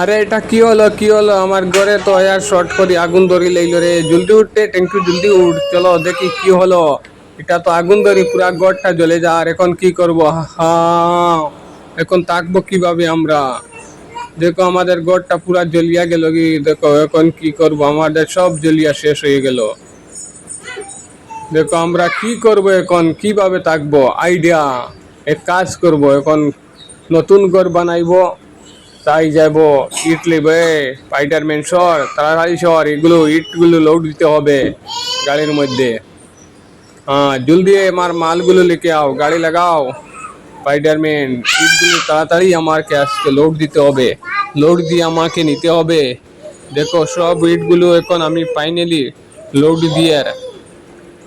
আরে এটা কি হলো আমার ঘরে তো यार শর্ট করে আগুন ধরি লাইলো রে। জলদি উঠতে ট্যাঙ্কি জলদি উঠ, চলো দেখি কি হলো। এটা তো আগুন ধরি পুরা ঘরটা জ্বলে যা। আর এখন কি করব? হ্যাঁ, এখন থাকবো কিভাবে আমরা? দেখো আমাদের ঘরটা পুরা জ্বলিয়া গেল কি দেখো। এখন কি করব? আমাদের সব জ্বলিয়া শেষ হয়ে গেল। দেখো আমরা কি করব এখন, কিভাবে থাকবো? আইডিয়া, এক কাজ করব এখন, নতুন ঘর বানাইবো। তাই যাব, ইট নেবে। স্পাইডারম্যান সর, তাড়াতাড়ি সর, এগুলো ইটগুলো লোড দিতে হবে গাড়ির মধ্যে। হ্যাঁ জলদি আমার মালগুলো লিখে আও, গাড়ি লাগাও। স্পাইডারম্যান, ইটগুলো তাড়াতাড়ি আমাকে আজকে লোড দিতে হবে। লোড দিয়ে আমাকে নিতে হবে। দেখো সব ইটগুলো এখন আমি ফাইনালি লোড দিয়ে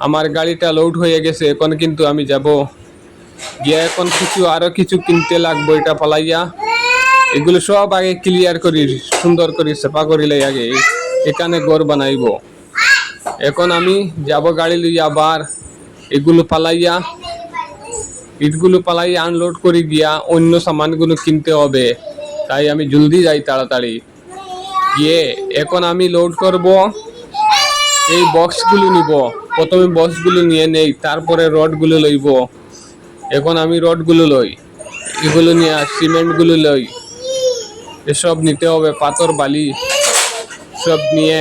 আমার গাড়িটা লোড হয়ে গেছে। এখন কিন্তু আমি যাব গিয়ে এখন আরো কিছু কিনতে লাগবে। এটা পালাইয়া এগুলো সব আগে ক্লিয়ার করি, সুন্দর করে সাফা করিলে আগে এখানে ঘর বানাইবো। এখন আমি যাব গাড়ি লইয়া, আবার এগুলো পালাইয়া, ইটগুলো পালাইয়া আনলোড করে গিয়া অন্য সামানগুলো কিনতে হবে। তাই আমি জলদি যাই তাড়াতাড়ি গিয়ে। এখন আমি লোড করব, এই বক্সগুলো নিব। প্রথমে বক্সগুলো নিয়ে নেই, তারপরে রডগুলো লইব। এখন আমি রডগুলো লই, এগুলো নিয়ে সিমেন্টগুলো লই, এসব নিতে হবে। পাথর বালি সব নিয়ে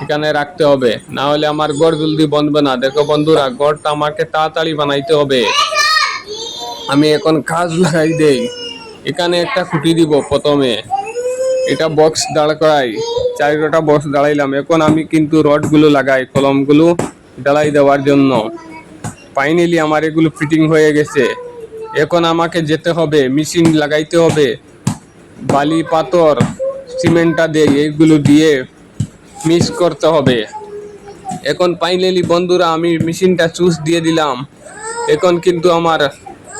এখানে রাখতে হবে, না হলে আমার ঘর জলদি বনবে না। দেখো বন্ধুরা, ঘরটা আমাকে তাড়াতাড়ি বানাইতে হবে। আমি এখন কাজ লাগাই দেই। এখানে একটা খুঁটি দিব প্রথমে, এটা বক্স দাঁড় করাই। 4টা বক্স দাঁড়াইলাম। এখন আমি কিন্তু রডগুলো লাগাই, কলমগুলো ঢালাই দেওয়ার জন্য। ফাইনালি আমার এগুলো ফিটিং হয়ে গেছে। এখন আমাকে যেতে হবে, মেশিন লাগাইতে হবে। বালি পাথর সিমেন্টটা দেই, এইগুলো দিয়ে মিক্স করতে হবে। এখন ফাইনালি বন্ধুরা আমি মেশিনটা চুজ দিয়ে দিলাম। এখন কিন্তু আমার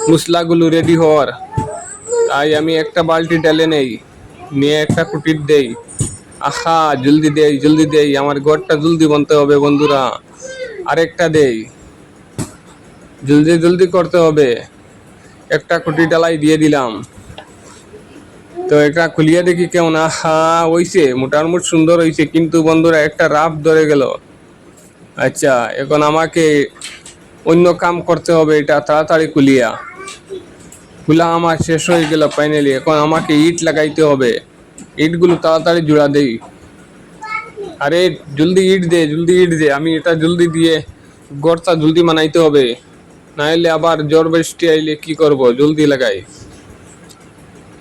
মশলাগুলো রেডি হওয়ার। তাই আমি একটা বালতি ঢেলে নেই, নিয়ে একটা কুটির দেই। আহা জলদি দেই, আমার ঘরটা জলদি বানতে হবে বন্ধুরা। আরেকটা দেই, জলদি করতে হবে। একটা কুটি ডালাই দিয়ে দিলাম। তো এটা খুলিয়ে দেখি কেমন। আহা হইছে, মোটামুটি সুন্দর হয়েছে, কিন্তু বন্ধুরা একটা রাফ ধরে গেল। আচ্ছা এখন আমাকে অন্য কাম করতে হবে। এটা তাড়াতাড়ি খুলা আমার শেষ হয়ে গেল ফাইনালি। এখন আমাকে ইট লাগাইতে হবে। ইটগুলো তাড়াতাড়ি জোড়া দেই। আরে জলদি ইট দে, আমি এটা জলদি দিয়ে ঘরটা জলদি বানাইতে হবে, নাইলে আবার ঝড় বৃষ্টি আইলে কি করব? জলদি লাগাই।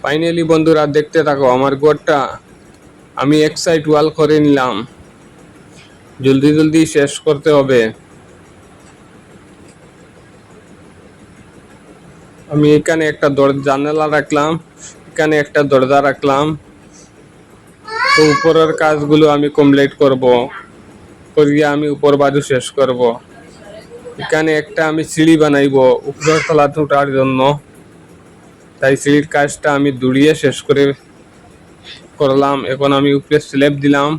ফাইনালি বন্ধুরা দেখতে থাকো, আমার ঘরটা আমি এক সাইড ওয়াল করে নিলাম। জলদি শেষ করতে হবে। আমি এখানে একটা জানালা রাখলাম, এখানে একটা দরজা রাখলাম। তো উপরের কাজগুলো আমি কমপ্লিট করব, করিয়া আমি উপর বাজু শেষ করব। এখানে একটা আমি সিঁড়ি বানাইবো উপরের তলা ওঠার জন্য। তাই সিঁড়ির কাজটা আমি দূরিয়ে শেষ করলাম। এখন আমি উপরে স্ল্যাব দিলাম,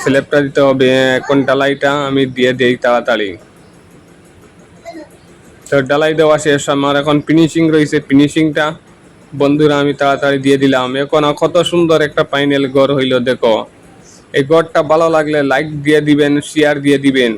স্ল্যাবটা দিতে হবে। এখন ডালাইটা আমি দিয়ে দেই তাড়াতাড়ি। তো ডালাই দেওয়া শেষ, আমার এখন ফিনিশিং রয়েছে। ফিনিশিংটা বন্ধুরা আমি তাড়াতাড়ি দিয়ে দিলাম। এখন কত সুন্দর একটা ফাইনাল ঘর হইল দেখো। এই ঘরটা ভালো লাগলে লাইক দিয়ে দিবেন, শেয়ার দিয়ে দিবেন।